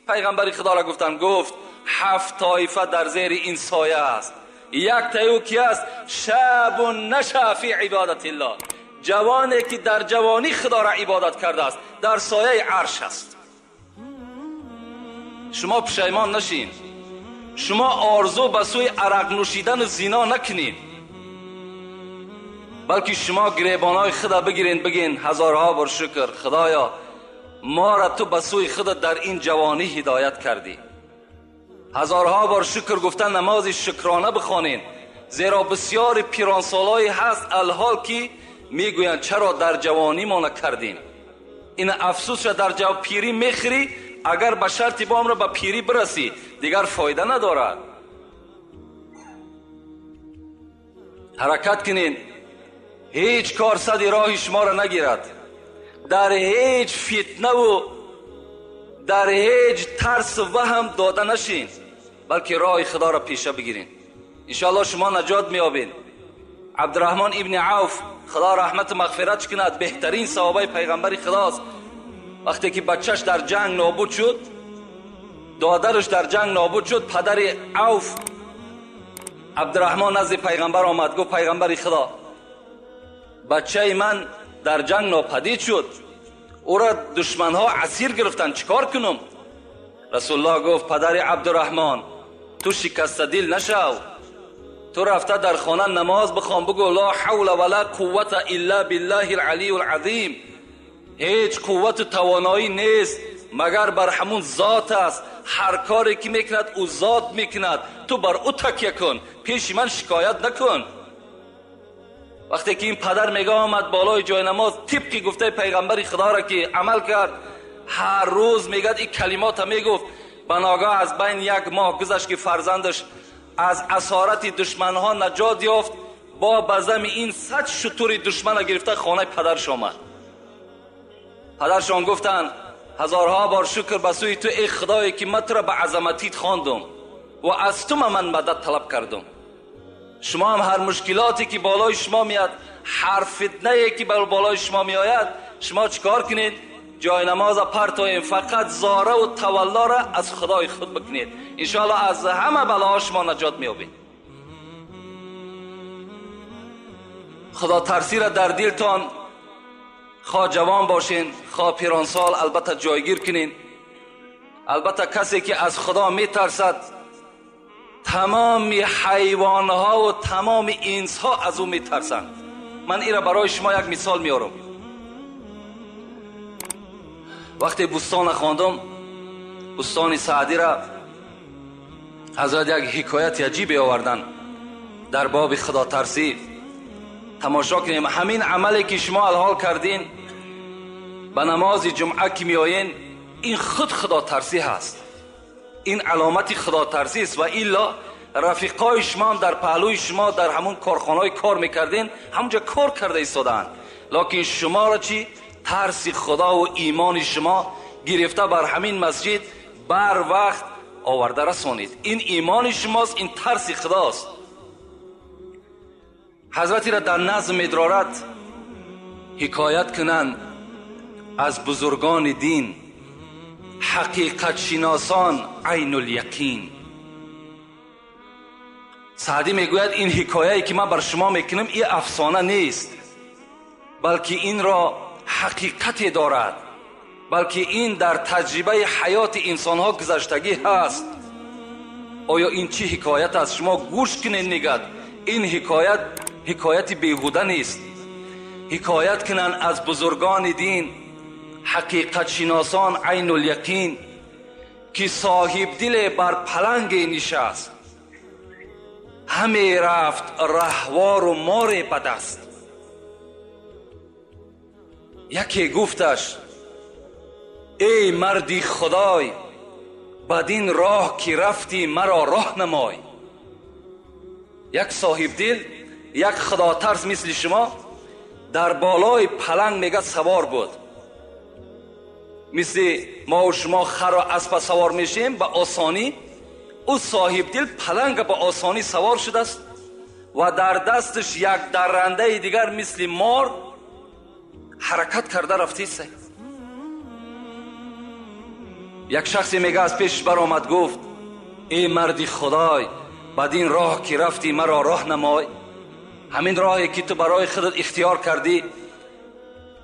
پیغمبر خدا را گفت 7 طایفه در زیر این سایه است. یک تایو کی است؟ شاب نشأ فی عبادت الله، جوانی که در جوانی خدا را عبادت کرده است، در سایه عرش است. شما پشیمان نشین، شما آرزو به سوی عرق نوشیدن و زنا نکنید، بلکه شما گریبانای خدا بگیرین، بگین هزارها بار شکر خدایا، ما را تو به سوی خودت در این جوانی هدایت کردی. هزارها بار شکر گفتن، نماز شکرانه بخوانین، زیرا بسیار پیرانسالایی هست الحال که میگویند چرا در جوانی ما نکردیم. این افسوس را در پیری میخری، اگر به شرط بام را به پیری برسی دیگر فایده ندارد. حرکت کنین، هیچ کار صد راه شما را نگیرد، در هیچ فتنه و در هیچ ترس و وهم داده نشین، بلکه راه خدا را پیشه بگیرین، انشاءالله شما نجات میابین. عبدالرحمن ابن عوف خدا رحمت مغفرت کند، بهترین صحابه پیغمبر خداست. وقتی که بچهش در جنگ نابود شد، دادرش در جنگ نابود شد، پدر عوف عبدالرحمن نزد پیغمبر آمد، گفت پیغمبر خدا بچه من در جنگ ناپدید شد، او را دشمن ها اسیر گرفتن، چیکار کنم؟ رسول الله گفت پدر عبدالرحمن تو شکست دل نشو، تو رفته در خانه نماز بخوان، بگو لا حول ولا قوت الا بالله العلی العظیم، هیچ قوت و توانایی نیست مگر بر همون ذات است، هر کاری که میکند او ذات میکند، تو بر او تکیه کن، پیش من شکایت نکن. وقتی که این پدر میگه آمد بالای جای نماز، طبق گفته پیغمبر خدا را که عمل کرد، هر روز میگه این کلمات میگفت، بناگاه از بین 1 ماه گذشت که فرزندش از اسارت دشمن ها نجات یافت، با بزم این 100 شتر دشمن گرفته خانه پدرش آمد. پدرشان گفتن هزارها بار شکر به سوی تو ای خدایی که من تو را به عظمتیت خواندم و از تو من مدد طلب کردم. شما هم هر مشکلاتی که بالای شما میاد، هر فتنه‌ای که بالای شما میآید، شما چیکار کنید؟ جای نماز پرتوین، فقط زاره و تولا را از خدای خود بکنید، انشاءالله از همه بلاها شما نجات میابید. خدا ترسی را در دلتان، خواه جوان باشین خواه پیرانسال، البته جایگیر کنین. البته کسی که از خدا میترسد، تمام حیوانها و تمام انسها از او میترسند. من این را برای شما یک مثال میارم. وقتی بستان خواندم، بستان سعدی را، حضرت یک حکایت عجیبی آوردن در باب خدا ترسی. تماشا کنیم، همین عملی که شما الحال کردین، به نماز جمعه که میآیین، این خود خدا ترسی هست، این علامت خدا ترسی است. و الا رفیقای شما در پهلوی شما در همون کارخانه‌های کار میکردین، همونجا کار کرده ایستادن، لکن شما را چی؟ ترس خدا و ایمان شما گرفته بر همین مسجد بر وقت آورده رسانید. این ایمان شماست، این ترس خداست. حضرتی را در نظم ادرارت حکایت کنند از بزرگان دین، حقیقت شناسان عین الیقین. سعدی میگوید این حکایه‌ای که من بر شما میکنم این افسانه نیست، بلکه این را حقیقتی دارد، بلکه این در تجربه حیات انسانها گذشتگی هست. آیا این چی حکایت است؟ شما گوش کنین نگید، این حکایت بیهوده نیست. حکایت کنن از بزرگان دین، حقیقت شناسان عین الیقین، که صاحب دل بر پلنگ نشست، همه رفت رهوار و مار بدست. یکی گفتش ای مردی خدای، بدین راه که رفتی مرا راه نمای. یک صاحب دل، یک خدا ترس مثل شما در بالای پلنگ میگه سوار بود. مثل ما و شما خر و اسب سوار میشیم به آسانی، او صاحب دل پلنگ به آسانی سوار شده است و در دستش یک درنده دیگر مثل مار حرکت کرده رفتیست. یک شخصی میگه از پیش برآمد گفت ای مردی خدای، بدین راه که رفتی مرا راه نمای. همین راهی که تو برای خودت اختیار کردی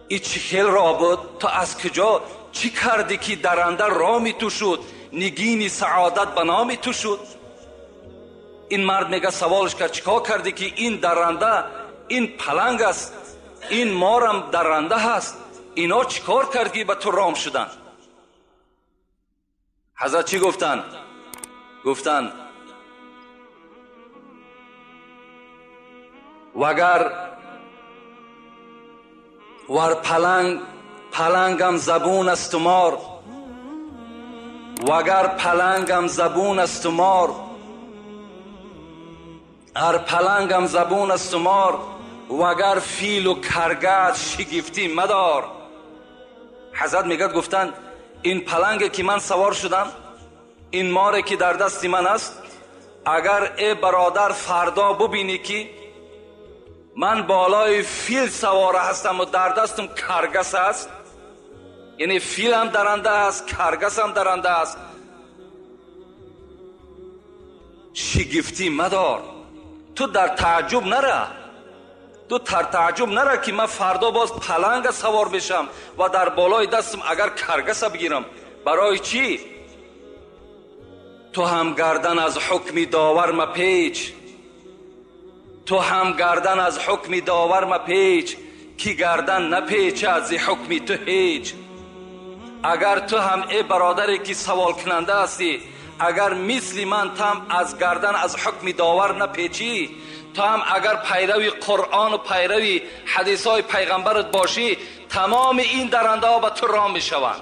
این چه خیل راه بود؟ تو از کجا چی کردی که درنده رامی تو شد، نگین سعادت به نامی تو شد؟ این مرد میگه سوالش کرد چیکار کردی که این درنده، این پلنگ است، این مارم درنده هست، اینا چیکار کردی به تو رام شدن؟ حضرت چی گفتن؟ گفتن وگر ور پلنگم زبون است و مار، وگر پلنگم زبون است و مار، ار پلنگم زبون است و مار، وگر فیل و کرگد شگفتی مدار. حضرت میگه گفتن این پلنگی که من سوار شدم، این ماری که در دست من است، اگر ای برادر فردا ببینی که من بالای فیل سواره هستم و در دستم کرگس است، یعنی فیل هم درنده است، کرگس هم درنده است، شگفتی مدار. تو در تعجب نره، تو در تعجب نره که من فردا باز پلنگ سوار بشم و در بالای دستم اگر کرگس بگیرم. برای چی؟ تو هم گردن از حکم داور مپیچ، تو هم گردن از حکم داور مپیچ، کی گردن نپیچه از حکم تو هیچ. اگر تو هم ای برادری که سوال کننده هستی، اگر مثل من تم از گردن از حکم داور نپیچی، تو هم اگر پیروی قرآن و پیروی حدیث های پیغمبرت باشی، تمام این درنده ها به تو رام میشوند،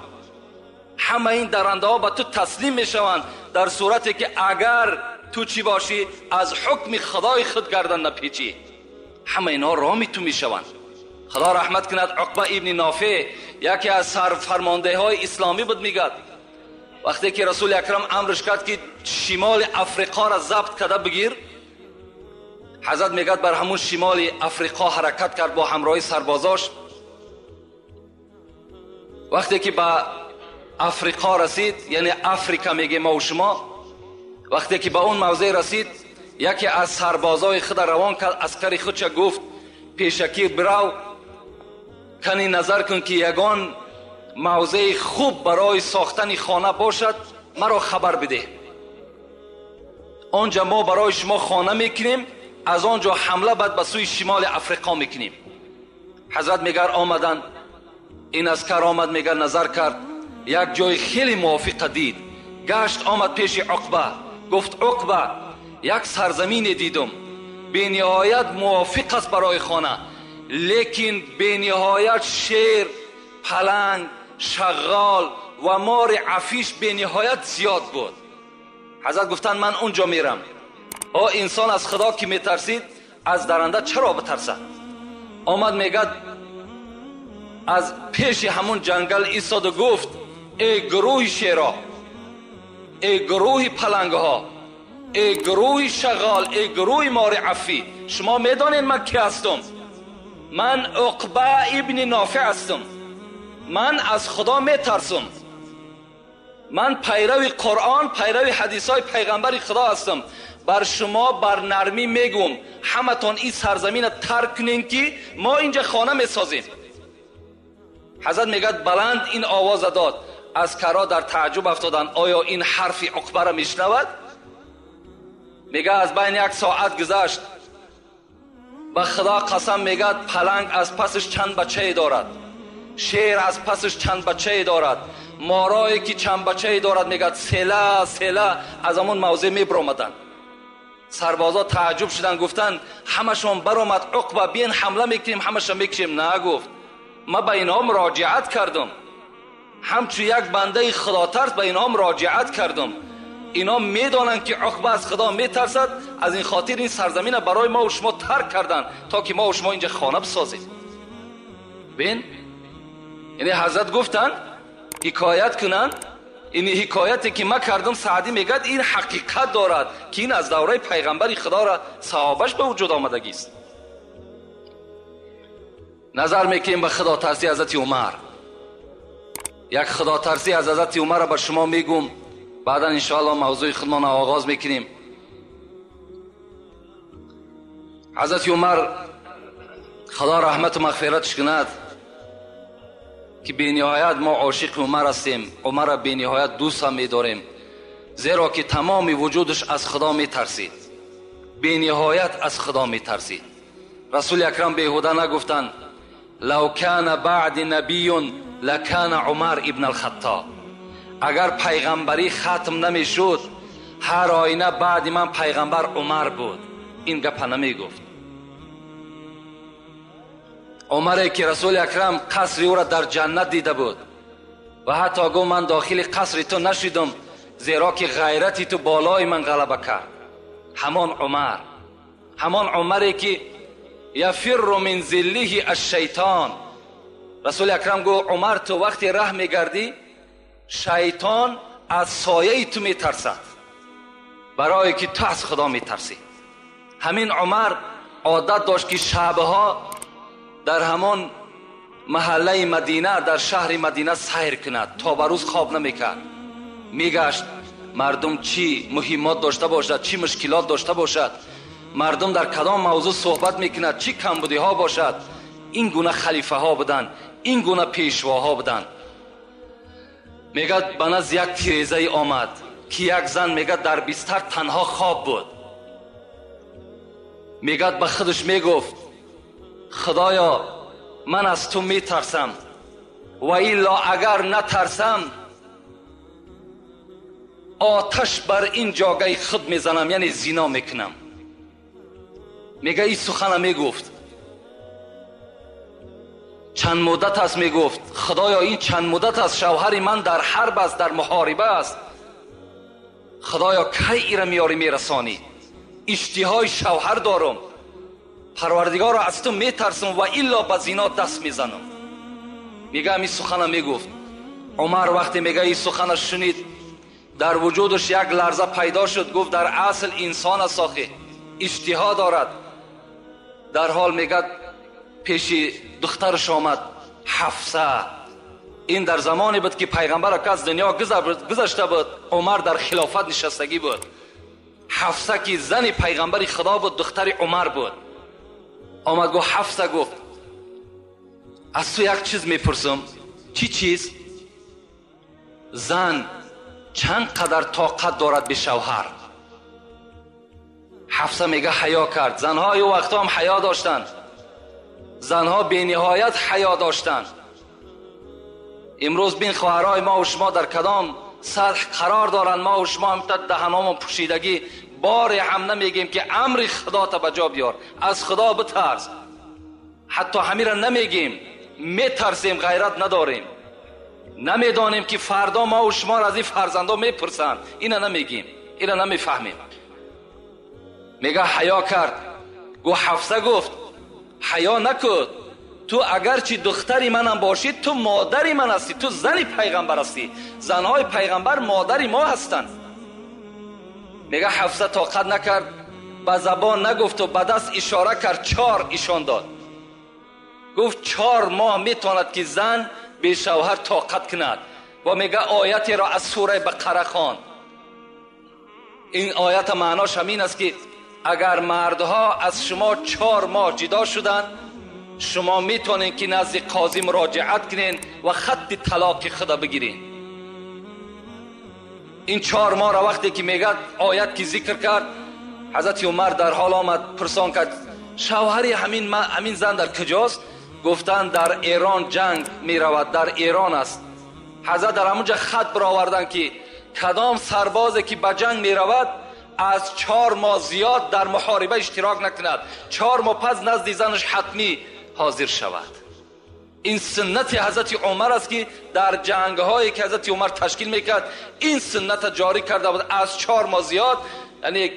همه این درنده ها به تو تسلیم میشوند، در صورتی که اگر تو چی باشی؟ از حکم خدای خود گردن نپیچی، همه اینها رامی تو میشوند. خدا رحمت کند عقبه ابن نافع یکی از سرفرمانده های اسلامی بود. میگد وقتی که رسول اکرم امرش کرد که شمال افریقا را ضبط کرده بگیر، حضرت میگد بر همون شمال افریقا حرکت کرد با همراهی سربازاش. وقتی که به افریقا رسید، یعنی افریقا میگه ما و شما، وقتی که به اون موضع رسید، یکی از سربازای خود روان کرد، عسکری خودش گفت پیشکی برو کنی نظر کن که یگان موضع خوب برای ساختن خانه باشد مرا خبر بده، آنجا ما برای شما خانه میکنیم، از آنجا حمله بعد به سوی شمال افریقا میکنیم. حضرت میگر آمدن، این عسکر آمد میگر نظر کرد، یک جای خیلی موافق دید، گشت آمد پیش عقبه، گفت عقبه یک سرزمین دیدم به نهایت موافق است برای خانه، لیکن به نهایت شیر، پلنگ، شغال و مار عفیش به نهایت زیاد بود. حضرت گفتن من اونجا میرم. انسان از خدا که میترسید از درنده چرا بترسد؟ آمد میگد از پیش همون جنگل ایستاد و گفت ای گروه شیرا، ای گروه پلنگ ها، ای گروه شغال، ای گروه مار عفی، شما میدانید من کی هستم؟ من عقبه ابن نافع هستم، من از خدا میترسم، من پیروی قرآن، پیروی حدیث های پیغمبر خدا هستم. بر شما بر نرمی میگم همه تان این سرزمین ترک کنین که ما اینجا خانه میسازیم. حضرت میگد بلند این آواز داد، عسکرها در تعجب افتادن، آیا این حرف عقبه را میشنود؟ میگه از بین یک ساعت گذشت، به خدا قسم میگد پلنگ از پسش چند بچه دارد، شیر از پسش چند بچه دارد، مارایی که چند بچه دارد، میگد سله سله از همون موضع میبرامدن. سربازا تعجب شدن، گفتن همشون برآمد عقبه بین حمله میکنیم، همشون میکشیم. نه، گفت من به اینها مراجعت کردم، همچون یک بنده خدا ترس به اینها مراجعت کردم، اینا میدانند که عقبه از خدا میترسد، از این خاطر این سرزمین برای ما و شما ترک کردن تا که ما و شما اینجا خانه بسازیم. بین یعنی حضرت گفتن حکایت کنند، این حکایتی که من کردم سعدی میگد این حقیقت دارد که این از دوره پیغمبر خدا را صحابش به وجود آمدگی است. نظر میکنیم به خدا ترسی حضرت عمر. یک خدا ترسی از حضرت عمر را به شما میگم، بعدا انشاءالله موضوع خودمان آغاز میکنیم. حضرت عمر خدا رحمت و مغفرتش کند که بی نهایت ما عاشق عمر هستیم. عمر را بی نهایت دوست هم می‌داریم، زیرا که تمام وجودش از خدا میترسید، بی نهایت از خدا میترسید. رسول اکرم بیهوده نگفتند لو کان بعد نبی لکان عمر ابن الخطاب. اگر پیغمبری ختم نمیشد هر آینه بعد من پیغمبر عمر بود. این گپ نمیگفت. عمری که رسول اکرم قصر او را در جنت دیده بود و حتی گفت من داخل قصر تو نشدم زیرا که غیرتی تو بالای من غلبه کرد. همان عمری که یفر من ذله الشیطان. رسول اکرم گفت عمر تو وقتی ره میگردی شیطان از سایه تو میترسد برای که تو از خدا میترسی. همین عمر عادت داشت که شبها در همان محله مدینه، در شهر مدینه سیر کند، تا به روز خواب نمیکرد. میگشت مردم چی مهمات داشته باشد، چی مشکلات داشته باشد، مردم در کدام موضوع صحبت میکند، چی کمبودی ها باشد. این گونه خلیفه ها بودن، این گونه پیشواها بودن. میگد بنز یک تیریزه آمد که یک زن میگد در بستر تنها خواب بود. میگد به خودش میگفت خدایا من از تو میترسم و الا اگر نترسم آتش بر این جاگه خود میزنم، یعنی زنا میکنم. میگه این سخن میگفت چند مدت است. میگفت خدایا این چند مدت است شوهر من در حرب است، در محاربه است. خدایا کی ایره میاری میرسانی؟ اشتهای شوهر دارم، پروردگار را از تو میترسم و الا به زنا دست میزنم. میگه این سخن میگفت. عمر وقتی میگه این سخن شنید در وجودش یک لرزه پیدا شد. گفت در اصل انسان است آخه، اشتها دارد. در حال میگه پیش دخترش آمد حفصه. این در زمانی بود که پیغمبر که از دنیا گذشته بود، عمر در خلافت نشستگی بود. حفصه که زن پیغمبر خدا بود دختر عمر بود. آمد گفت حفصه، گفت از تو یک چیز میپرسم. چی چیز؟ زن چند قدر طاقت دارد به شوهر؟ حفصه میگه حیا کرد. زنها ای وقتا هم حیا داشتند، زنها بی نهایت حیا داشتند. امروز بین خواهرای ما و شما در کدام سطح قرار دارند؟ ما و شما هم دهنامون پوشیدگی بار هم نمیگیم که امر خدا تا بجا بیار، از خدا بترس. حتی همین را نمیگیم، میترسیم، غیرت نداریم، نمیدانیم که فردا ما و شما را از این فرزندا میپرسند. اینا نمیگیم، اینا نمیفهمیم. میگه حیا کرد. گو حفصه گفت حیا نکن، تو اگرچه دختری منم باشی تو مادری من هستی، تو زن پیغمبر هستی. زنهای پیغمبر مادری ما هستند. میگه حفصه طاقت نکرد، به زبان نگفت و به دست اشاره کرد، 4 ایشان داد. گفت 4 ماه میتواند که زن به شوهر طاقت کند. و میگه آیتی را از سوره بقره خواند. این آیت معناش همین است که اگر مردها از شما 4 ماه جدا شدند، شما میتونین که نزد قاضی مراجعت کنین و خط طلاق خود بگیرین. این 4 ماه را وقتی که میگه آیت که ذکر کرد، حضرت عمر در حال آمد پرسان کرد شوهری همین زن در کجاست؟ گفتن در ایران جنگ میرود، در ایران است. حضرت در همونجا خط برآوردن که کدام سربازی که به جنگ میرود از 4 ماه زیاد در محاربه اشتراک نکند، 4 ماه پس نزد زنش حتمی حاضر شود. این سنت حضرت عمر است که در جنگ هایی که حضرت عمر تشکیل میکرد این سنت جاری کرده بود. از 4 ماه زیاد یعنی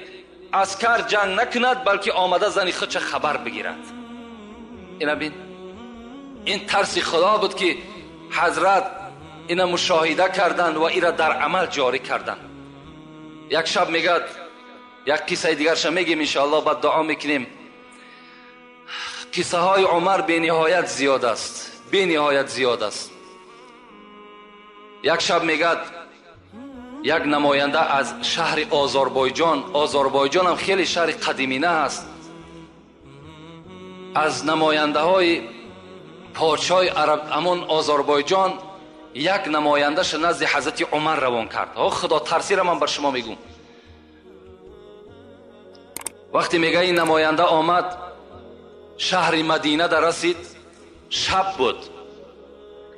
عسکر جنگ نکند بلکه آمده زنی خودش خبر بگیرد. اینا بین این ترس خدا بود که حضرت اینا مشاهده کردند و اینا در عمل جاری کردند. یک شب میگد، یک قصه دیگرش میگیم ان شاء الله، بعد دعا میکنیم. قصه های عمر بی نهایت زیاد است، بی نهایت زیاد است. یک شب میگد یک نماینده از شهر آذربایجان هم خیلی شهر قدیمینه است، از نماینده های پادشاه عرب امون آذربایجان یک نمایندهش نزد حضرت عمر روان کرد. خدا ترسی را من بر شما میگم. وقتی میگه این نماینده آمد شهر مدینه در رسید، شب بود.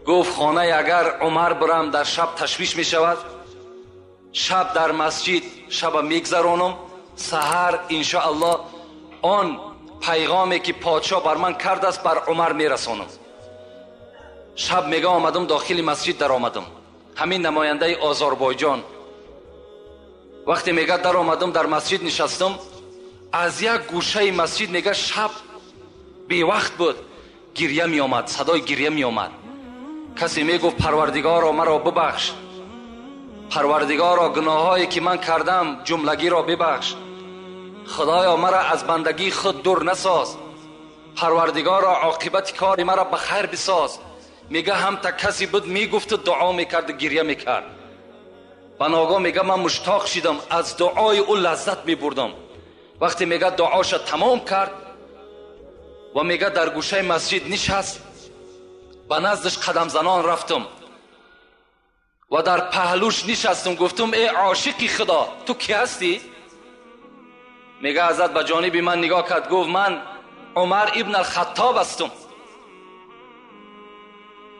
گفت خانه اگر عمر برم در شب تشویش می شود، شب در مسجد شب میگذرانم، سحر انشاءالله آن پیغامی که پادشاه بر من کرده است بر عمر میرسانم. شب میگه آمدم داخل مسجد در آمدم، همین نماینده آذربایجان. وقتی میگه در آمدم در مسجد نشستم، از یک گوشه مسجد میگه شب بی وقت بود، گریه می آمد، صدای گریه می آمد. کسی می گفت پروردگارا مرا ببخش، پروردگارا گناهایی که من کردم جملگی را ببخش، خدایا مرا از بندگی خود دور نساز، پروردگارا عاقبت کار مرا به خیر بساز. میگه هم تا کسی بود میگفت دعا میکرد، گریه میکرد. بناگاه میگه من مشتاق شدم، از دعای او لذت میبردم. وقتی میگه دعاش تمام کرد و میگه در گوشه مسجد نشست، به نزدش قدم زنان رفتم و در پهلوش نشستم. گفتم ای عاشقی خدا تو کی هستی؟ میگه حضرت به جانب من نگاه کرد، گفت من عمر ابن الخطاب هستم.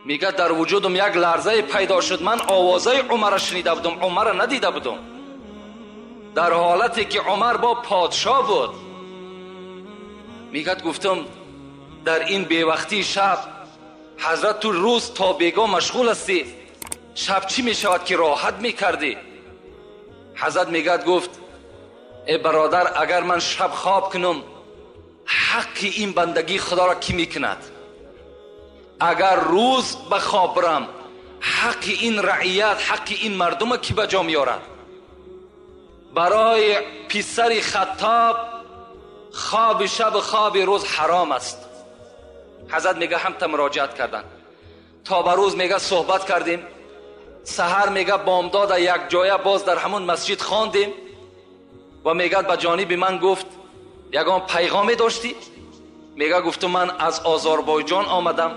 میگه در وجودم یک لرزه پیدا شد، من آوازه عمر را شنیده بودم، عمر را ندیده بودم، در حالتی که عمر با پادشاه بود. میگه گفتم در این بیوقتی شب حضرت تو روز تا بیگاه مشغول هستی، شب چی میشود که راحت میکردی؟ حضرت میگه گفت ای برادر، اگر من شب خواب کنم حق این بندگی خدا را کی میکند؟ اگر روز به خواب برم حق این رعیت، حق این مردم کی به جا میارد؟ برای پسر خطاب خواب شب خواب روز حرام است. حضرت میگه هم تا مراجعت کردن، تا به روز میگه صحبت کردیم، سحر میگه بامداد یک جایه باز در همون مسجد خواندیم و میگه به جانب من گفت یگان پیغامی داشتی؟ میگه گفتم من از آذربایجان آمدم،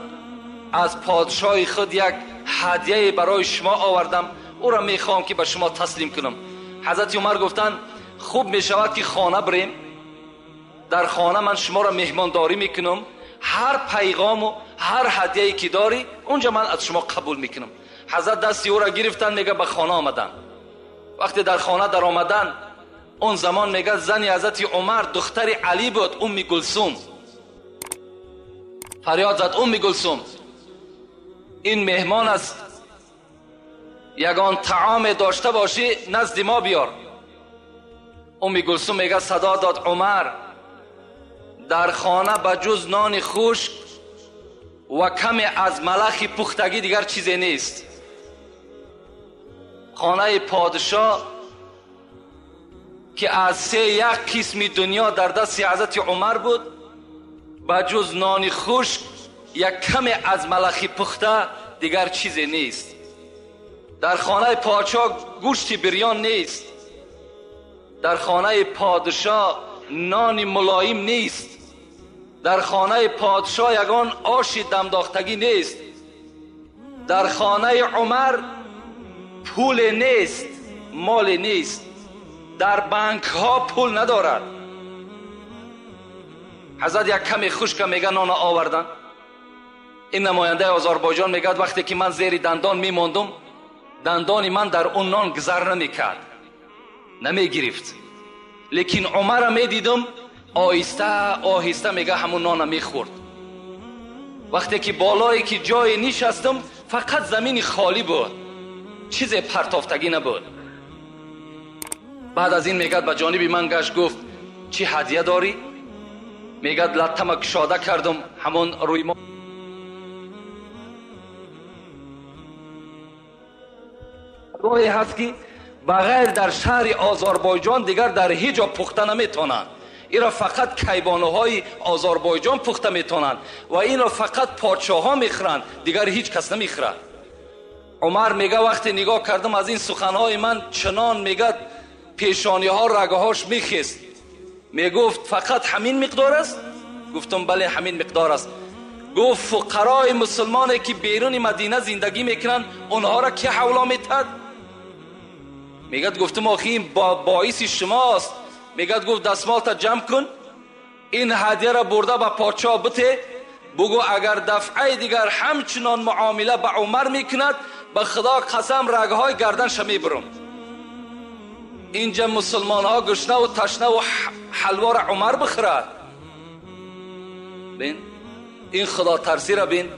از پادشاه خود یک هدیه برای شما آوردم، او را میخوام که به شما تسلیم کنم. حضرت عمر گفتن خوب میشود که خانه بریم، در خانه من شما را مهمانداری میکنم، هر پیغام و هر هدیه‌ای که داری اونجا من از شما قبول میکنم. حضرت دستی او را گرفتن، میگه به خانه آمدن. وقتی در خانه در آمدن، اون زمان میگه زنی حضرت عمر دختر علی بود، ام کلثوم. فریاد زد ام کلثوم این مهمان است، یگان طعام داشته باشی نزد ما بیار. ام کلثوم میگه صدا داد عمر در خانه به جز نان خشک و کمی از ملخ پختگی دیگر چیزی نیست. خانه پادشاه که از یک قسم دنیا در دست حضرت عمر بود، به جز نان خشک یک کمی از ملخ پخته دیگر چیزی نیست. در خانه پادشاه گوشت بریان نیست، در خانه پادشاه نان ملایم نیست، در خانه پادشاه یگان آش دمداختگی نیست، در خانه عمر پول نیست، مال نیست، در بانک ها پول ندارد. حضرت یک کمی خشک میگه نان آوردن. این نماینده آذربایجان میگه وقتی که من زیر دندان میماندم، دندان من در اون نان گذر نمیکرد، نمیگرفت، لیکن عمر را میدیدم آهسته آهسته میگه همون نان میخورد. وقتی که بالایی که جای نشستم فقط زمین خالی بود، چیز پرتافتگی نبود. بعد از این میگه به جانب من گشت گفت چی هدیه داری؟ میگه لطمه کشاده کردم، همون روی ما روی هست که بغیر در شهر آذربایجان دیگر در هیچ جا پخته نمیتونن. ایرا فقط کیبانوهای آذربایجان پخته میتونند و اینو فقط پادشاه ها میخورند، دیگر هیچ کس نمیخورد. عمر میگه وقتی نگاه کردم از این سخنهای من چنان میگه پیشانی ها رگه هاش میخیست. میگفت فقط همین مقدار است؟ گفتم بله همین مقدار است. گفت فقرای مسلمانی که بیرون مدینه زندگی میکنن اونها را کی حولا میتد؟ میگد گفتم آخه این باعث شماست. میگد گفت دستمالت جمع کن، این هدیه را برده به پادشاه بده، بگو اگر دفعه دیگر همچنان معامله به عمر میکند به خدا قسم رگهای گردنش میبرم. اینجا مسلمان ها گشنه و تشنه و حلوا را عمر بخورد. بین این خدا ترسی را بین.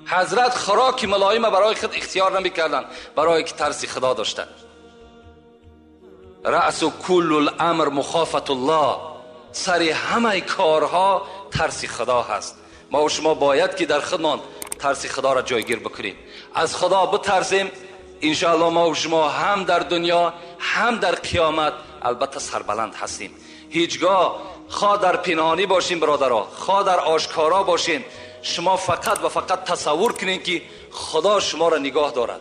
حضرت خوراک ملایم برای خود اختیار نمیکردن، برای که ترسی خدا داشتن. رأس کل الامر مخافت الله، سر همه کارها ترس خدا هست. ما و شما باید که در خودمان ترس خدا را جایگیر بکنیم. از خدا بترسیم، انشاءالله ما و شما هم در دنیا هم در قیامت البته سربلند هستیم. هیچگاه خواه در پنهانی باشیم برادرها، خواه در آشکارا باشیم، شما فقط و فقط تصور کنین که خدا شما را نگاه دارد.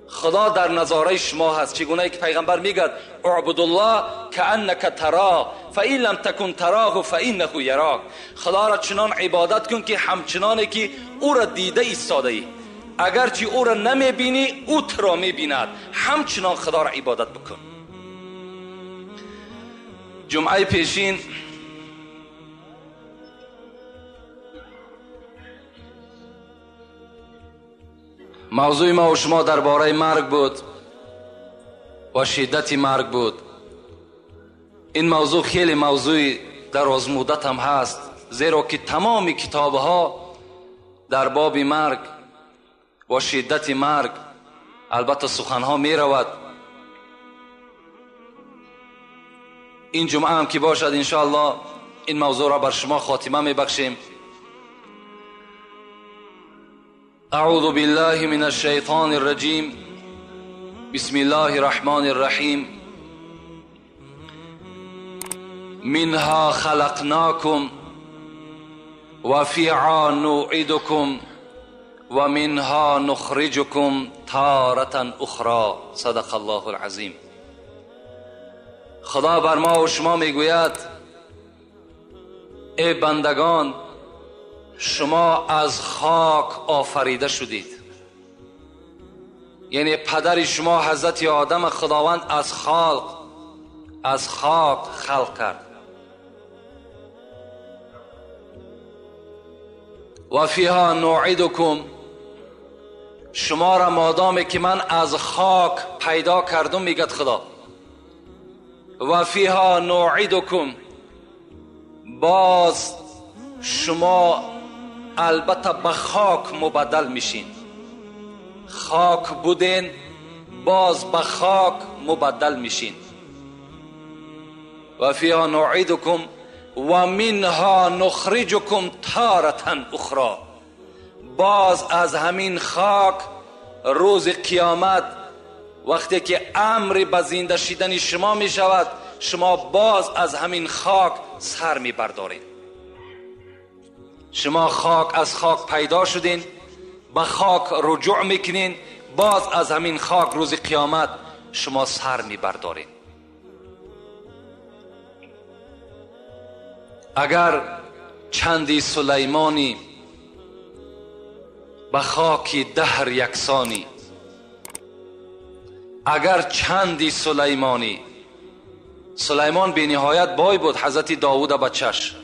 خدا در نظاره شما هست. چگونه که پیغمبر میگه اعبد الله کانک تراه فان لم تکن تراه فانه یراک. خدا را چنان عبادت کن که همچنانی که او را دیده ایستاده ای، اگرچه او را نمیبینی او تو را میبیند. همچنان خدا را عبادت بکن. جمعه پیشین موضوع ما و شما درباره مرگ بود و شدت مرگ بود. این موضوع خیلی موضوع دراز مدت هم هست، زیرا که تمام کتاب ها در باب مرگ و شدت مرگ البته سخن ها می رود. این جمعه هم که باشد انشاءالله این موضوع را بر شما خاتمه می بخشیم. اعوذ بالله من الشیطان الرجیم. بسم الله الرحمن الرحیم. منها خلقناکم و فیها نعیدکم و منها نخرجکم تارة اخرى. صدق الله العظیم. خدا بر ما و شما میگوید ای بندگان، شما از خاک آفریده شدید. یعنی پدر شما حضرت آدم خداوند از خاک خلق کرد. و فیها نعیدکم، شما را مادامی که من از خاک پیدا کردم میگد خدا، و فیها نعیدکم، باز شما البته به خاک مبدل میشین. خاک بودین باز به خاک مبدل میشین. و فیها نعیدکم و منها نخرجکم تارة اخرى، باز از همین خاک روز قیامت وقتی که امر به زنده شدن شما می شود، شما باز از همین خاک سر می بردارید. شما از خاک پیدا شدین، به خاک رجوع میکنین، باز از همین خاک روز قیامت شما سر می بردارید. اگر چندی سلیمانی به خاک دهر یکسانی، اگر چندی سلیمان بی نهایت بای بود، حضرت داوود بچش،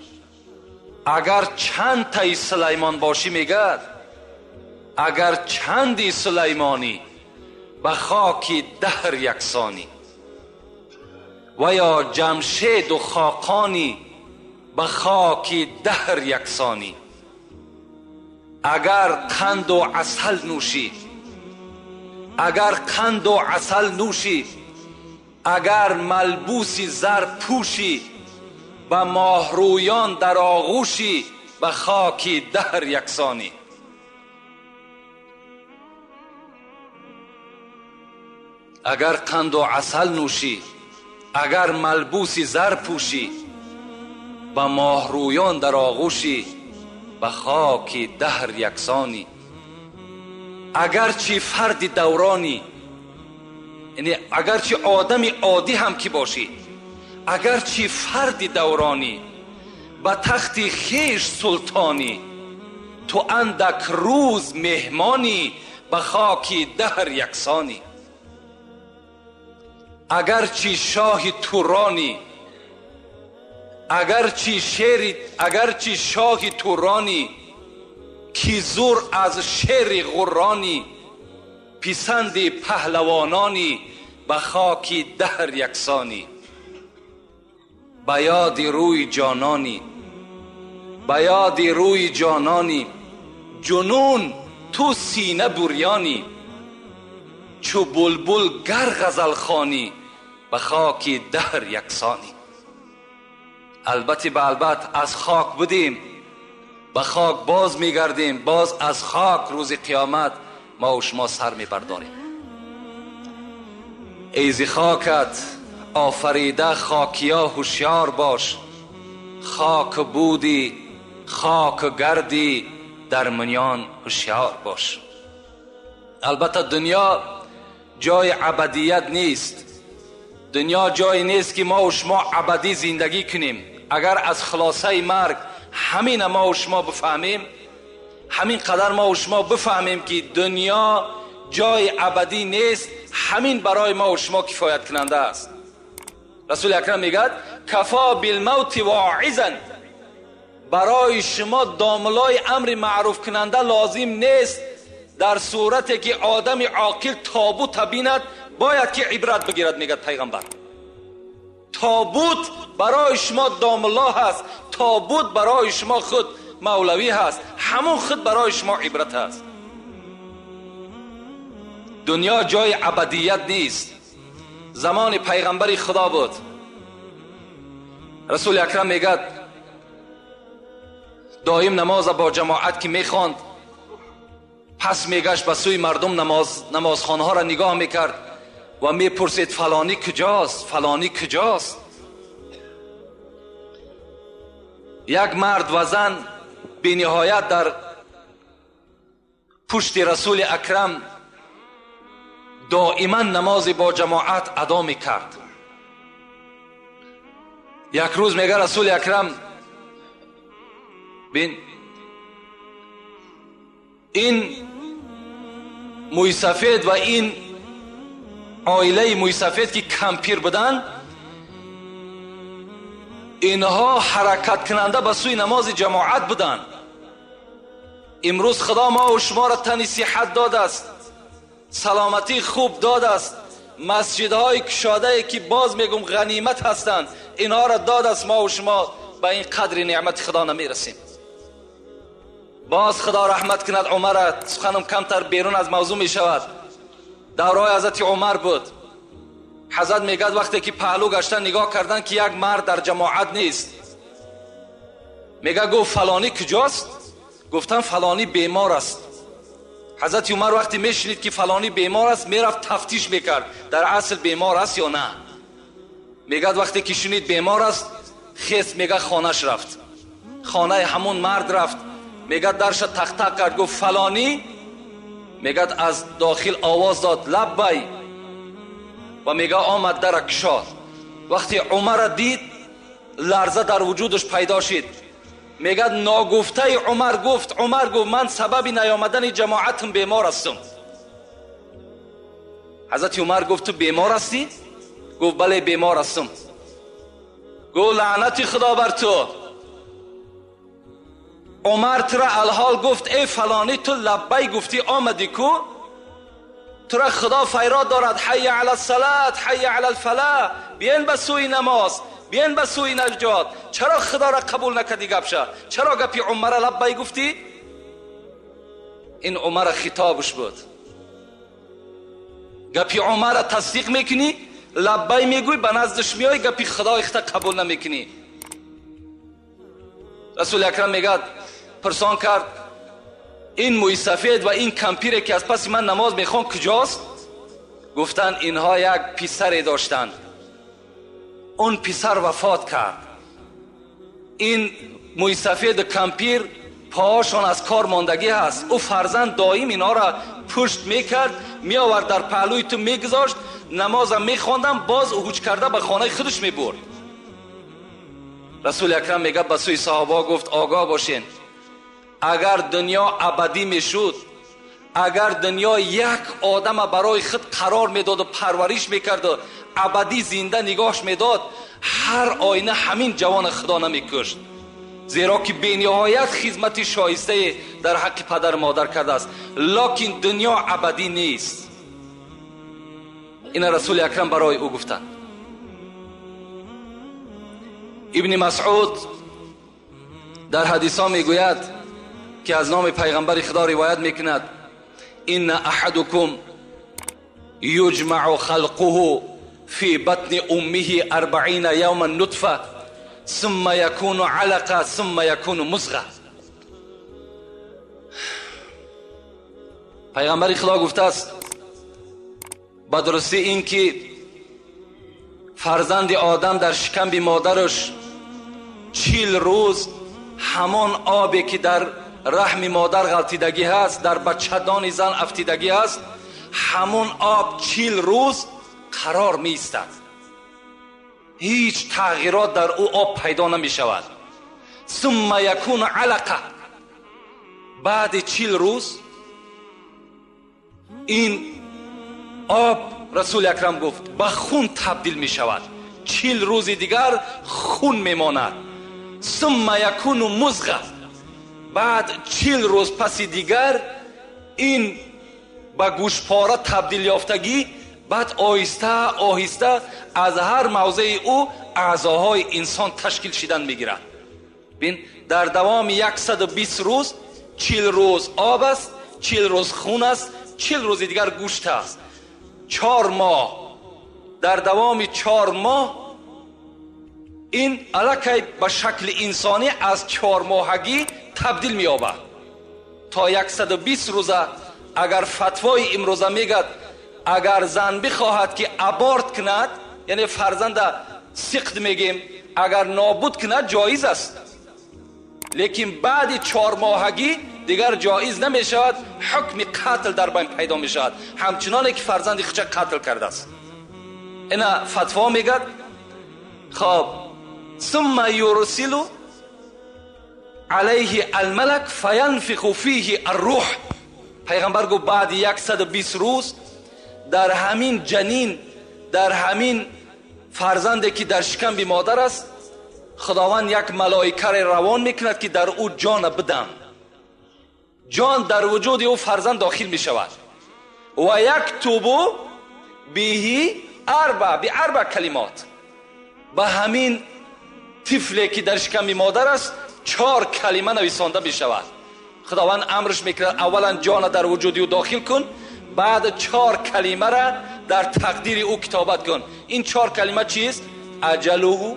اگر چند تای سلیمان باشی میگد، اگر چندی سلیمانی به خاک دهر یکسانی، و یا جمشید و خاقانی به خاک دهر یکسانی، اگر قند و عسل نوشی، اگر قند و عسل نوشی، اگر ملبوسی زر پوشی، به ماهرویان در آغوشی به خاک دهر یکسانی. اگر قند و عسل نوشی، اگر ملبوسی زر پوشی، به ماهرویان در آغوشی، به خاک دهر یکسانی. اگرچه فرد دورانی، یعنی اگرچه آدم عادی هم که باشی، اگرچه فرد دورانی، به تخت خیش سلطانی، تو اندک روز مهمانی، به خاک دهر یکسانی. اگرچه شاه تورانی، اگرچه شاه تورانی، کی زور از شیر غرانی، پسند پهلوانانی، به خاک دهر یکسانی. به یاد روی جانانی، به یاد روی جانانی، جنون تو سینه بریانی، چو بلبل گر غزل خوانی، به خاک دهر یکسانی. البته به البته از خاک بودیم، به خاک باز میگردیم، باز از خاک روز قیامت ما و شما سر میبرداریم. ایز خاکت آفریده خاکیا هوشیار باش، خاک بودی خاک گردی در منیان هوشیار باش. البته دنیا جای ابدیت نیست، دنیا جایی نیست که ما و شما ابدی زندگی کنیم. اگر از خلاصه مرگ همین ما و شما بفهمیم، همین قدر ما و شما بفهمیم که دنیا جای ابدی نیست، همین برای ما و شما کفایت کننده است. رسول اکرم میگه کفا بالموت واعظا، برای شما داملای امر معروف کننده لازم نیست. در صورتی که آدم عاقل تابوت بیند باید که عبرت بگیرد. میگه پیغمبر تابوت برای شما داملا هست، تابوت برای شما خود مولوی هست، همون خود برای شما عبرت هست. دنیا جای ابدیت نیست. زمان پیغمبر خدا بود، رسول اکرم میگه دائم نماز با جماعت که میخواند، پس میگشت به سوی مردم نمازخانه ها را نگاه میکرد و میپرسید فلانی کجاست، فلانی کجاست. یک مرد و زن بی نهایت در پشت رسول اکرم دائما نماز با جماعت ادا میکرد. یک روز میگه رسول اکرم بین این موی سفید و این عائله موی سفید که کمپیر بودن، اینها حرکت کننده به سوی نماز جماعت بودن. امروز خدا ما و شما را تن صحت داده است، سلامتی خوب داده است، مسجدهای کشاده که باز میگم غنیمت هستند، اینها را داده است. ما و شما به این قدر نعمت خدا نمیرسیم. باز خدا رحمت کند عمر، سخنم کمتر بیرون از موضوع می شود. دورای حضرت عمر بود. حضرت میگه وقتی که پهلو گشتن نگاه کردن که یک مرد در جماعت نیست، میگه گفت فلانی کجاست؟ گفتن فلانی بیمار است. حضرت عمر وقتی میشنید که فلانی بیمار است میرفت تفتیش میکرد در اصل بیمار است یا نه. میگه وقتی که شنید بیمار است خیست، میگه خانهش رفت، خانه همون مرد رفت، میگه درش تق تق کرد، گفت فلانی؟ میگه از داخل آواز داد لبی و میگه آمد در کشاد. وقتی عمر دید لرزه در وجودش پیدا شد. میگه ناگفته عمر گفت من سبب نیامدن جماعتم بیمار هستم. حضرت عمر گفت تو بیمار هستی؟ گفت بله بیمار هستم. گفت لعنت خدا بر تو. عمر ترا الحال گفت ای فلانی تو لبی گفتی آمدی کو؟ ترا خدا فیراد دارد حی علی الصلاة حی علی الفلاح، بیاین به سوی نماز، بیاین به سوی نجات. چرا خدا را قبول نکردی گپشه؟ چرا گپی عمر لبی گفتی؟ این عمر خطابش بود. گپی عمر تصدیق میکنی؟ لبی میگوی به نزدش میای، گپی خدا اختا قبول نمیکنی. رسول اکرم میگه پرسان کرد این موی سفید و این کمپیره که از پس من نماز میخوان کجاست؟ گفتن اینها یک پسری داشتند، اون پسر وفات کرد. این موی سفید کمپیر پاهاشون از کار ماندگی هست. او فرزند دائم اینا را پشت میکرد، می آورد در پهلوی تو میگذاشت، نمازم میخواندم، باز هوچ کرده به خانه خودش میبرد. رسول اکرم میگه به سوی صحابه گفت آگاه باشین، اگر دنیا ابدی میشد، اگر دنیا یک آدم برای خود قرار میداد و پرورش میکرد و ابدی زنده نگاهش میداد، هر آینه همین جوان خدا نمیکشت، زیرا که بی‌نهایت خدمت شایسته در حق پدر مادر کرده است. لکن دنیا ابدی نیست. این رسول اکرم برای او گفتند. ابن مسعود در حدیث ها میگوید که از نام پیغمبر خدا روایت میکند: ان احدکم یجمع خلقه فی بطن امه 40 یوما نطفه ثم یکون علقه ثم یکون مضغه. پیغمبر خدا گفته است به درستی این که فرزند آدم در شکم مادرش 40 روز همان آبی که در رحم مادر غلطیدگی هست، در بچه‌دان زن افتیدگی هست، همون آب 40 روز قرار می ایستد، هیچ تغییرات در او آب پیدا نمی شود. ثم یکون علقه، بعد 40 روز این آب رسول اکرم گفت به خون تبدیل می شود. 40 روز دیگر خون می ماند. ثم یکون مضغه، بعد 40 روز پس دیگر این به گوشپاره تبدیل یافتگی، بعد آهسته آهسته از هر موضع او اعضاهای انسان تشکیل شدن میگیرد. ببین در دوام 120 روز 40 روز آب است، 40 روز خون است، 40 روز دیگر گوشت است. 4 ماه، در دوام 4 ماه این الکی به شکل انسانی از 4 ماهگی تبدیل می‌یابد تا 120 روزه. اگر فتوای امروزه میگد اگر زن بخواهد که ابورت کند، یعنی فرزند سقط میگیم، اگر نابود کند جایز است، لیکن بعد 4 ماهگی دیگر جایز نمی شود، حکم قتل در بین پیدا می شود، همچنان که فرزند خودش قتل کرده است. اینا فتوا میگد. خب ثم یرسل علیه الملک فینفخ فیه الروح. پیغمبر گفت بعد 120 روز در همین جنین، در همین فرزندی که در شکم مادر است، خداوند یک ملائکه روان میکند که در او جان بدم. جان در وجود او فرزند داخل می شود و یکتب به اربع کلمات. به همین طفلی که در شکم مادر است 4 کلمه نویسانده می شود. خداوند امرش میکند اولا جان در وجود او داخل کن، بعد 4 کلمه را در تقدیر او کتابت کن. این 4 کلمه چیست؟ اجله،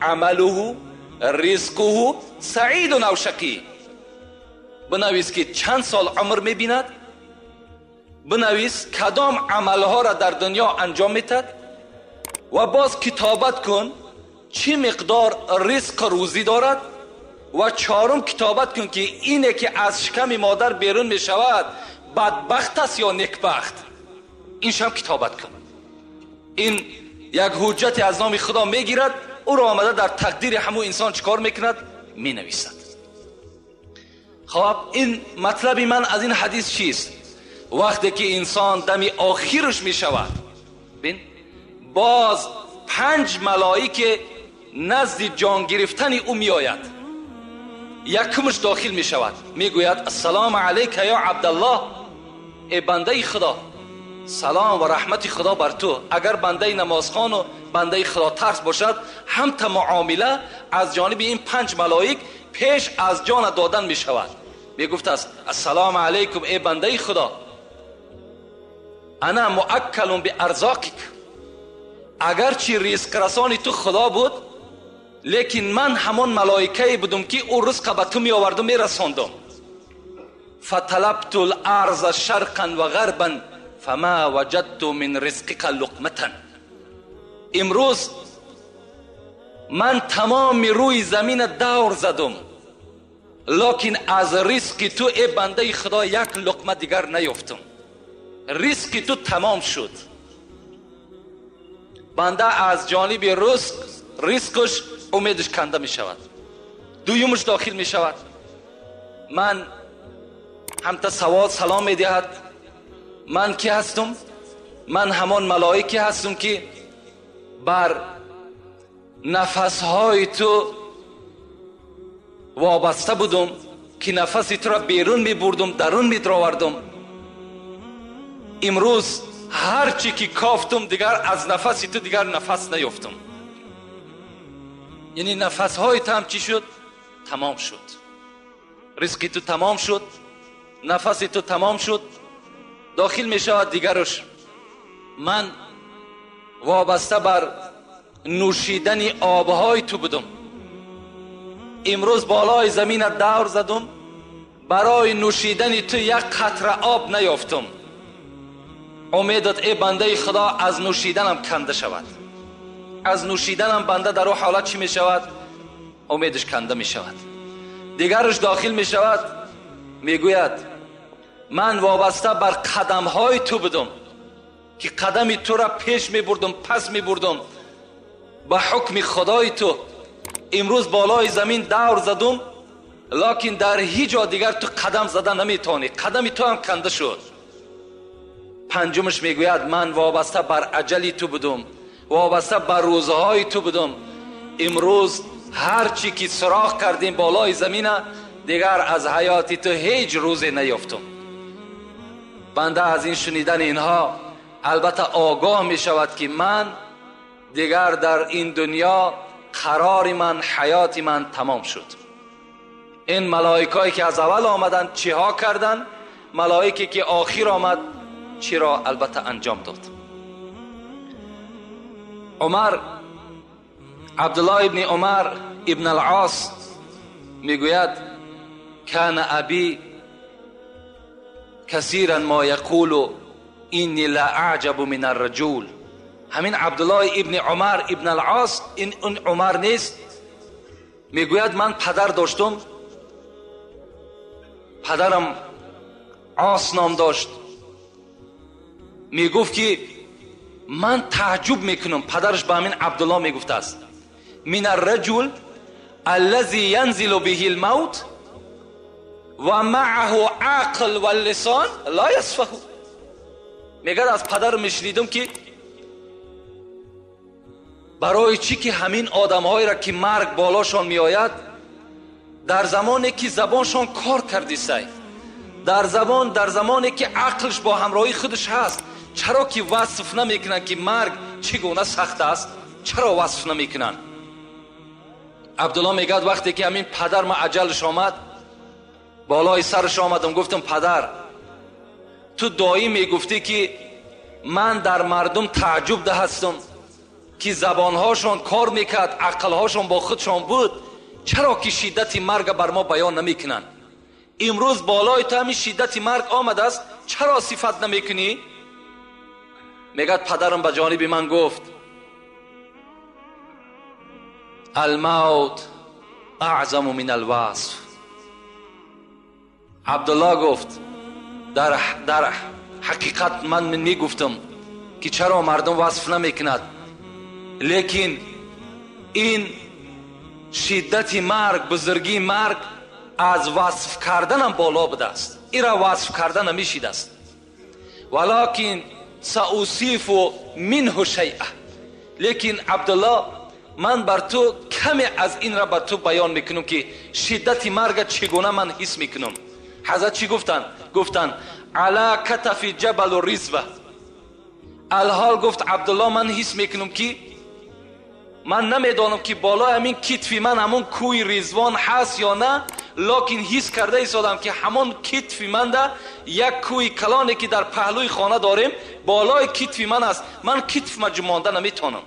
عمله، رزقه، سعید و شقی. بنویس که چند سال عمر میبیند، بنویس کدام عملها را در دنیا انجام میتد و باز کتابت کن چه مقدار رزق روزی دارد و 4م کتابت کن که اینه که از شکم مادر بیرون میشود بدبخت است یا نیکبخت. این شم کتابت کن. این یک حجت از نام خدا میگیرد، او را آمده در تقدیر همون انسان چکار میکند؟ مینویسد. خب این مطلب من از این حدیث چیست؟ وقتی که انسان دم آخرش می شود، بین باز 5 ملائکه نزد جان گرفتن او می آید. یکمش داخل می شود، می گوید السلام علیک یا عبدالله، ای بنده خدا، سلام و رحمت خدا بر تو. اگر بنده نمازخوان و بنده خدا ترس باشد، هم تا معامله از جانب این 5 ملائک پیش از جان دادن می شود. می گفت است السلام علیکم ای بنده خدا، انا مؤکل به ارزاقک. اگرچه رزق رسانی تو خدا بود، لیکن من همون ملائکه بودم که او رزق به تو می آوردم می رساندم. فطلبت الارض شرقا و غربا فما وجدت من رزقک لقمه. امروز من تمام روی زمین دور زدم، لکن از رزق تو ای بنده خدا یک لقمه دیگر نیافتم. رزق تو تمام شد. بنده از جانب رزقش امیدش کنده می شود، دویمش داخل می شود. من همتا سلام می دهد. من کی هستم؟ من همان ملائکی هستم که بر نفسهای تو وابسته بودم، که نفسی تو را بیرون می بردم، درون می دراوردم. امروز هرچی که کافتم دیگر از نفسی تو دیگر نفس نیافتم. یعنی نفسهای تو هم چی شد؟ تمام شد. رزق تو تمام شد، نفسی تو تمام شد. داخل می شود دیگرش. من وابسته بر نوشیدن آبهای تو بودم. امروز بالای زمین دور زدم، برای نوشیدن تو یک قطره آب نیافتم. امیدت ای بنده خدا از نوشیدنم کنده شود. از نوشیدنم بنده در او حالت چی می شود؟ امیدش کنده می شود. دیگرش داخل می شود، می گوید من وابسته بر قدم های تو بودم، که قدم تو را پیش می بردم پس می بردم به حکم خدای تو. امروز بالای زمین دور زدم، لکن در هیچ جا دیگر تو قدم زدن نمی توانی. قدم تو هم کنده شد. پنجمش می گوید من وابسته بر اجل تو بودم، وابسته بر روزهای تو بودم. امروز هرچی که سراغ کردیم بالای زمین دیگر از حیات تو هیچ روزی نیافتم. بنده از این شنیدن اینها البته آگاه می شود که من دیگر در این دنیا قرار من، حیات من تمام شد. این ملائکایی که از اول آمدن چی ها کردن؟ ملائکی که آخر آمد چی را البته انجام داد. عبدالله ابن عمر ابن العاص میگوید کان ابی کثیرا ما یقول اینی لا اعجب من الرجل. همین عبدالله ابن عمر ابن العاص، این عمر نیست، میگوید من پدر داشتم، پدرم عاص نام داشت. میگفت که من تعجب میکنم، پدرش به همین عبدالله میگفته است، من الرجل الذي ينزل به الموت و معه عقل و لسان لا يصفه. میگه از پدر میشنیدم که برای چی که همین آدمهایی را که مرگ بالاشان میآید در زمانی که زبانشان کار کردی سعی، در زمانی که عقلش با همراهی خودش هست، چرا که وصف نمیکنن که مرگ چگونه سخت است؟ چرا وصف نمیکنن؟ عبدالله میگه وقتی که همین پدر ما اجلش آمد، بالای سرش آمدم، گفتم پدر تو دایم میگفتی که من در مردم تعجب ده هستم که زبانهاشون کار میکرد، عقلهاشون با خودشون بود، چرا که شدت مرگ بر ما بیان نمیکنن؟ امروز بالای تو همین شدت مرگ آمده است، چرا صفت نمیکنی؟ میگه پدرم به جانب من گفت الموت اعظم من الوصف. عبدالله گفت در حقیقت من میگفتم که چرا مردم وصف نمیکند، لیکن این شدت مرگ، بزرگی مرگ از وصف کردنم بالا بوده است. این را وصف کردن نمیشید است. ولکن سأوصف منه شیئا. لیکن عبدالله من بر تو کمی از این را بر تو بیان میکنم که شدت مرگ چگونه من حس میکنم. حضرت چی گفتن علی کتف جبل و رزوه. الحال گفت عبدالله من حس میکنم که من نمیدانم که بالا همین کتفی من همون کوی رزوان هست یا نه، لکن حس کرده ایستادم که همون کتفی من ده یک کوی کلانی که در پهلوی خانه داریم بالای کتفی من است. من کتف ما جمانده نمیتونم.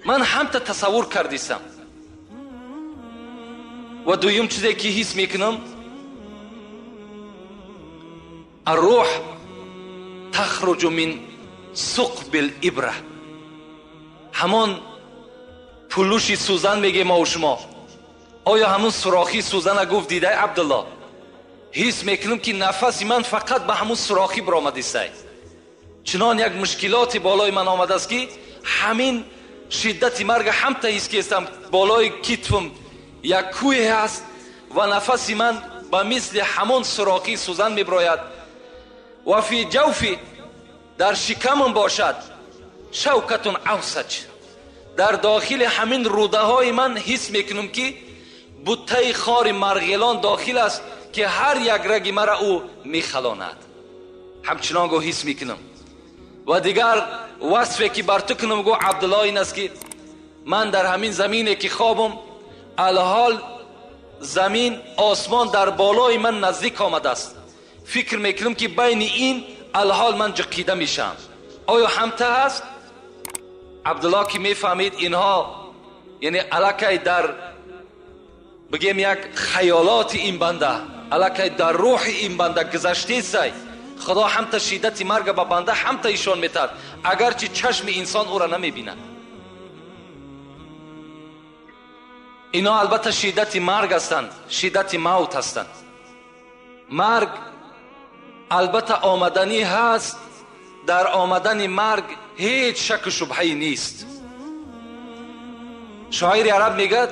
من همتا تصور کردیستم. و دویم چیزی که حس میکنم الروح تخرج من ثقب الابره. همون پلوشی سوزن میگه ما و شما. آیا همون سوراخی سوزن گفت دیده عبدالله؟ حس میکنم که نفسی من فقط به همون سوراخی برآمده است. چنان یک مشکلاتی بالای من آمده است که همین شدت مرگ هم تا حس کردم بالای کتفم یک کوه هست و نفسی من به مثل همون سوراخی سوزن میبراید و فی جوفی در شکمم باشد شوکتون اوسج، در داخل همین روده های من حس میکنم که بوته خار مرغلان داخل است که هر یک رگ مرا او میخلاند. همچنان گو حس میکنم. و دیگر وصفی که بر تو کنم گو عبدالله این است که من در همین زمینی که خوابم الحال زمین آسمان در بالای من نزدیک آمده است. فکر میکنم که بین این الحال من جقیده میشم. آیا همته هست؟ عبدالله که میفهمید اینها یعنی الکی در بگیم یک خیالات این بنده، الکی در روح این بنده گذشته سای خدا همتا شدت مرگ به بنده همتا ایشان میتد اگرچه چشم انسان او را نمیبیند. اینا البته شدت مرگ هستند، شدت موت هستند. مرگ البته آمدنی هست، در آمدن مرگ هیچ شک و شبهه‌ای نیست. شاعر عرب میگه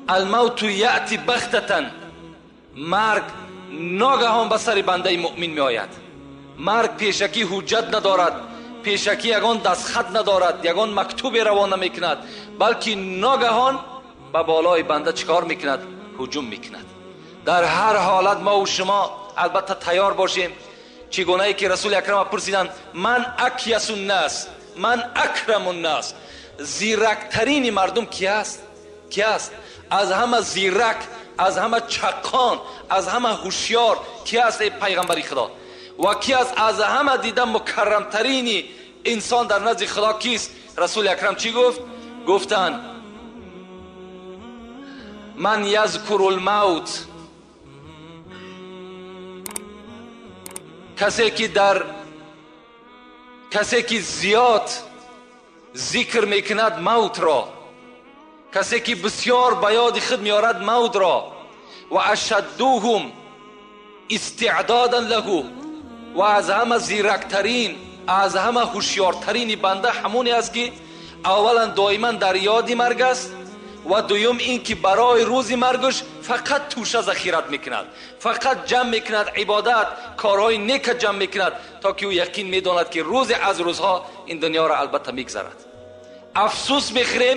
الموت یأتی بغتة، مرگ ناگهان به سر بنده مؤمن می آید. مرگ پیشکی حجت ندارد، پیشکی یگان دستخط ندارد، یگان مکتوب روان نمی کند، بلکه ناگهان به بالای بنده چکار میکند؟ هجوم میکند. در هر حالت ما و شما البته تیار باشیم. چگونه ای که رسول اکرم پرسیدند من اکیس الناس، من اکرم الناس، زیرکترین مردم کی است؟ کی است؟ از همه زیرک، از همه چقان، از همه هوشیار کی است ای پیغمبری خدا؟ و کی است از همه دیده مکرمترین انسان در نزد خدا کیست؟ رسول اکرم چی گفت؟ گفتند من یذکر الموت، کسی که زیاد ذکر میکند موت را، کسی که بسیار به یاد خود میارد موت را، و اشدوهم استعدادا له، و از همه زیرکترین، از همه هوشیارترین بنده همونی است که اولا دائما در یاد مرگ است و دوم این که برای روز مرگش فقط توشه ذخیرت میکند، فقط جمع میکند، عبادت کارهای نیک جمع میکند تا که او یقین میداند که روز از روزها این دنیا را البته میگذرد. افسوس میخوریم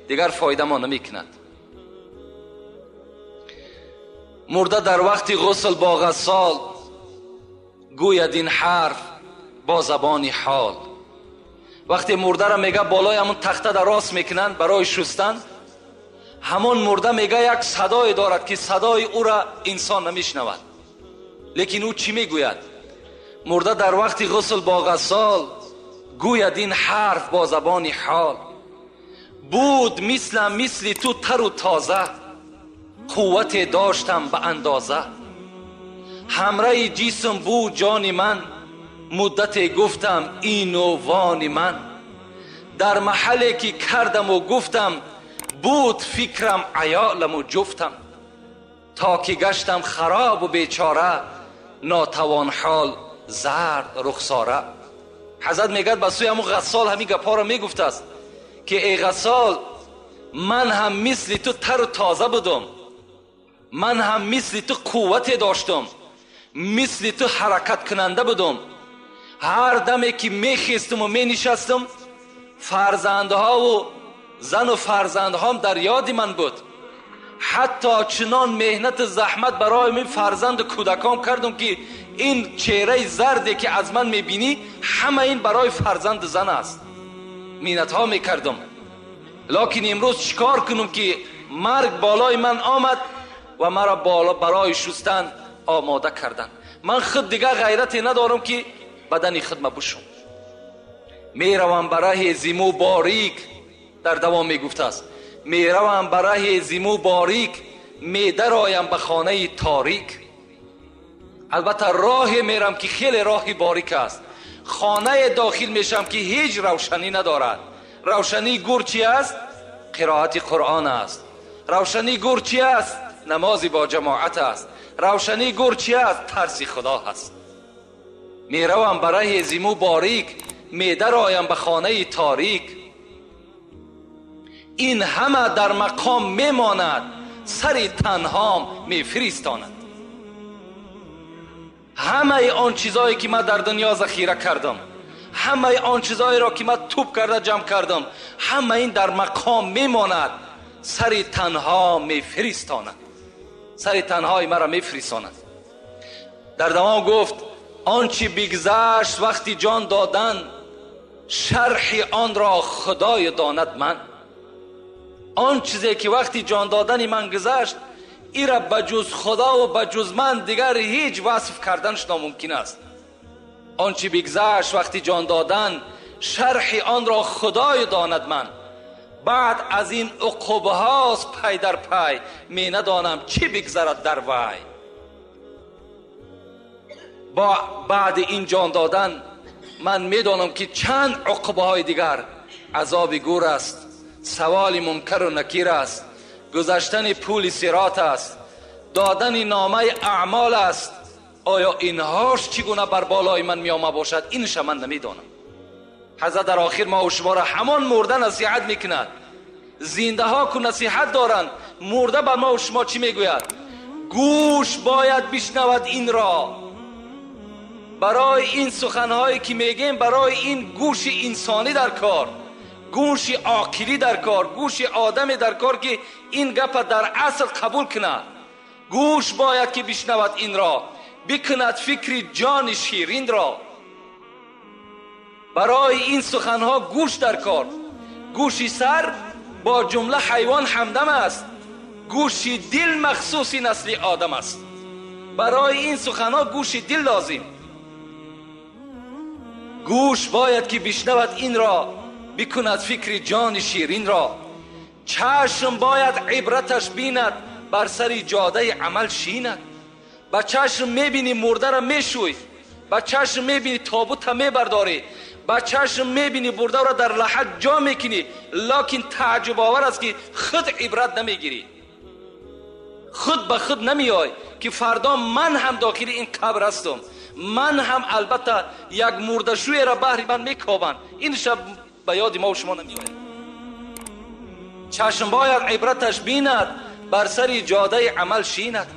دیگر فایده ما نمیکند. مرده در وقت غسل با غسال گوید این حرف با زبان حال. وقتی مرده را میگه بالای همون تخته در راست میکنند برای شستن، همون مرده میگه یک صدای دارد که صدای او را انسان نمیشنود. لیکن او چی میگوید؟ مرده در وقت غسل با غسال گوید این حرف با زبان حال. بود مثل تو تر و تازه، قوت داشتم به اندازه. همراه جسم بود جان من، مدت گفتم این و وان من. در محلی که کردم و گفتم بود فکرم عیالم و جفتم. تا که گشتم خراب و بیچاره، ناتوان حال زرد رخساره. حضرت میگه به سوی همون غسال همین گپا را میگفته است که ای غسال من هم مثل تو تر و تازه بودم، من هم مثل تو قوت داشتم، مثل تو حرکت کننده بودم. هر دمی که میخیستم و مینشستم فرزندها و زن و فرزندهام در یاد من بود. حتی چنان مهنت زحمت برای من فرزند و کودکام کردم که این چهره زردی که از من میبینی همه این برای فرزند زن است. مهنت ها میکردم. لکن امروز چیکار کنم که مرگ بالای من آمد و مرا بالا برای شستن آماده کردن. من خود دیگه غیرتی ندارم که بدن خود بشم. میروم برای زیمو باریک، در دوام میگفته است میروم برای زیمو باریک، میدرایم به خانه تاریک. البته راه میرم که خیلی راه باریک است. خانه داخل میشم که هیچ روشنی ندارد. روشنی گور چی است؟ قرائت قرآن است. روشنی گور چی است؟ نمازی با جماعت است. روشنی گور چی است؟ ترس خدا هست. می روم برای زیمو باریک، می درایم به خانه تاریک. این همه در مقام می ماند، سر تنهام می فرستاند. همه آن چیزایی که من در دنیا ذخیره کردم، همه آن چیزایی را که من توپ کرده جمع کردم، همه این در مقام می ماند، سر تنها می فرستاند. سر تنهای مرا می فرستاند. در دوام گفت آنچه بگذشت وقتی جان دادن، شرح آن را خدای داند من. آن چیزی که وقتی جان دادن من گذشت، ای را بجز خدا و بجز من دیگر هیچ وصف کردنش ناممکن است. آنچه بگذشت وقتی جان دادن، شرح آن را خدای داند من. بعد از این عقوبه هاست پی در پی، می ندانم چی بگذرد در وی. با بعد این جان دادن من می دانم که چند عقوبه های دیگر، عذاب گور است، سوال منکر و نکیر است، گذشتن پول صراط است، دادن نامه اعمال است. آیا اینهاش چگونه بر بالای من می آمده باشد؟ اینش من نمی دانم. حضرت در آخر ما و شما را همان مرده نصیحت میکند. زنده ها که نصیحت دارند، مرده بر ما و شما چی میگوید؟ گوش باید بشنود این را. برای این سخنهایی که میگیم، برای این گوش انسانی در کار، گوش عاقلی در کار، گوش آدمی در کار که این گپ در اصل قبول کند. گوش باید که بشنود این را، بکند فکر جان شیرین را. برای این سخنها گوش در کار. گوش سر با جمله حیوان همدم است، گوش دل مخصوص نسل آدم است. برای این سخنها گوش دل لازم. گوش باید که بشنود این را، بکند فکر جان شیرین را. چشم باید عبرتش بیند، بر سر جاده عمل شیند. با چشم میبینی مرده را میشوی، با چشم میبینی تابوت را میبرداری، با چشم میبینی برده را در لحد جا میکنی، لکن تعجب آور است که خود عبرت نمیگیری. خود به خود نمیای که فردا من هم داخل این قبر هستم، من هم البته یک مرده شوی را بهر من میکابند. این شب به یاد ما و شما نمیآید. چشم باید عبرتش بیند، بر سر جاده عمل شیند.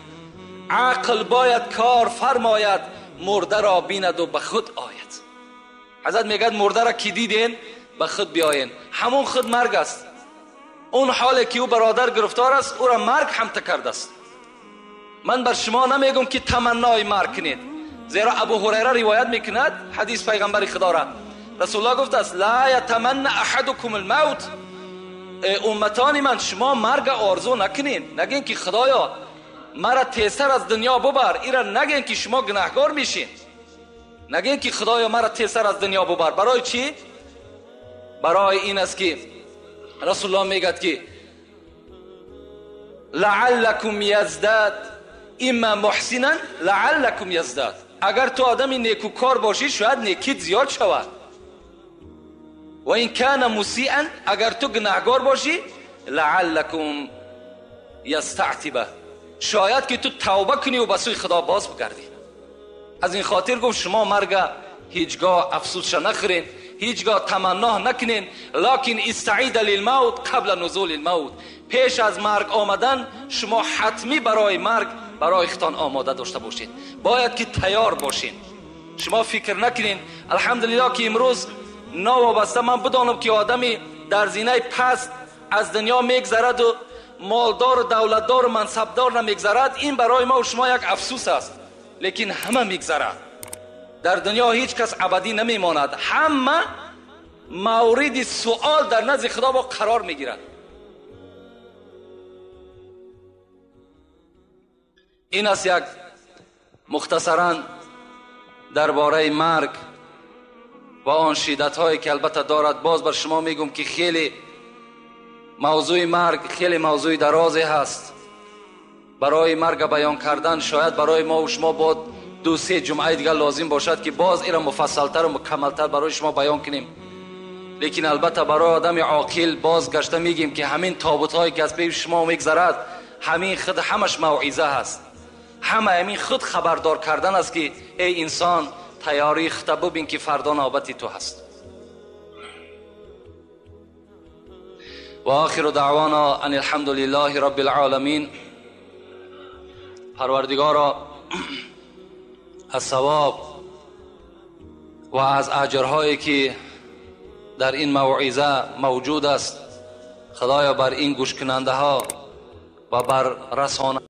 عقل باید کار فرماید، مرده را بیند و به خود آید. حضرت میگه مرده را که دیدین به خود بیاین، همون خود مرگ است. اون حالی که او برادر گرفتار است، او را مرگ هم تکرده است. من بر شما نمیگم که تمنای مرگ کنید، زیرا ابو هریره روایت میکند، حدیث پیغمبر خدا را رسول الله گفته است لا یتمنى احدکم الموت. امتان من، شما مرگ آرزو نکنین. نگین که خدایا مرا تیزتر از دنیا ببر. ایرا نگین که شما گناهگار میشین. نگین که خدایا مرا تیزتر از دنیا ببر. برای چی؟ برای این است که رسول الله میگد که لعلکم یزداد، اما محسنا لعلکم یزداد. اگر تو آدمی نیکوکار باشی شاید نیکیت زیاد شود. و این کان مسیئا، اگر تو گناهگار باشی لعلکم یستعتبه، شاید که تو توبه کنی و به سوی خدا باز بگردی. از این خاطر گفت شما مرگ هیچگاه افسوسش نخورین، هیچگاه تمنا نکنین، لکن استعید للموت قبل نزول الموت. پیش از مرگ آمدن شما حتمی برای مرگ برای خودتان آماده داشته باشید. باید که تیار باشین. شما فکر نکنین الحمدلله که امروز نوابسته من بدانم که آدمی در زینه پست از دنیا میگذرد و مالدار و دولتدار و منصبدار نمیگذرد، این برای ما و شما یک افسوس است. لیکن همه میگذرد. در دنیا هیچ کس ابدی نمیماند، همه مورد سوال در نزد خدا با قرار میگیرد. این است یک مختصرا درباره مرگ و آن شدت هایی که البته دارد. باز بر شما میگم که خیلی موضوع مرگ خیلی موضوع درازی هست. برای مرگ بیان کردن شاید برای ما و شما با 2-3 جمعه دیگر لازم باشد که باز ایرا مفصلتر و مکملتر برای شما بیان کنیم. لیکن البته برای آدم عاقل بازگشته میگیم که همین تابوت هایی که از پی شما میگذرد همین خود همش موعظه هست، همین خود خبردار کردن است که ای انسان تیاری خود ببین که فردا نوبت تو هست. و آخر دعوانا ان الحمد لله رب العالمین. پروردگارا از ثواب و از اجرهایی که در این موعظه موجود است، خدایا بر این گوش کننده ها و بر رسانه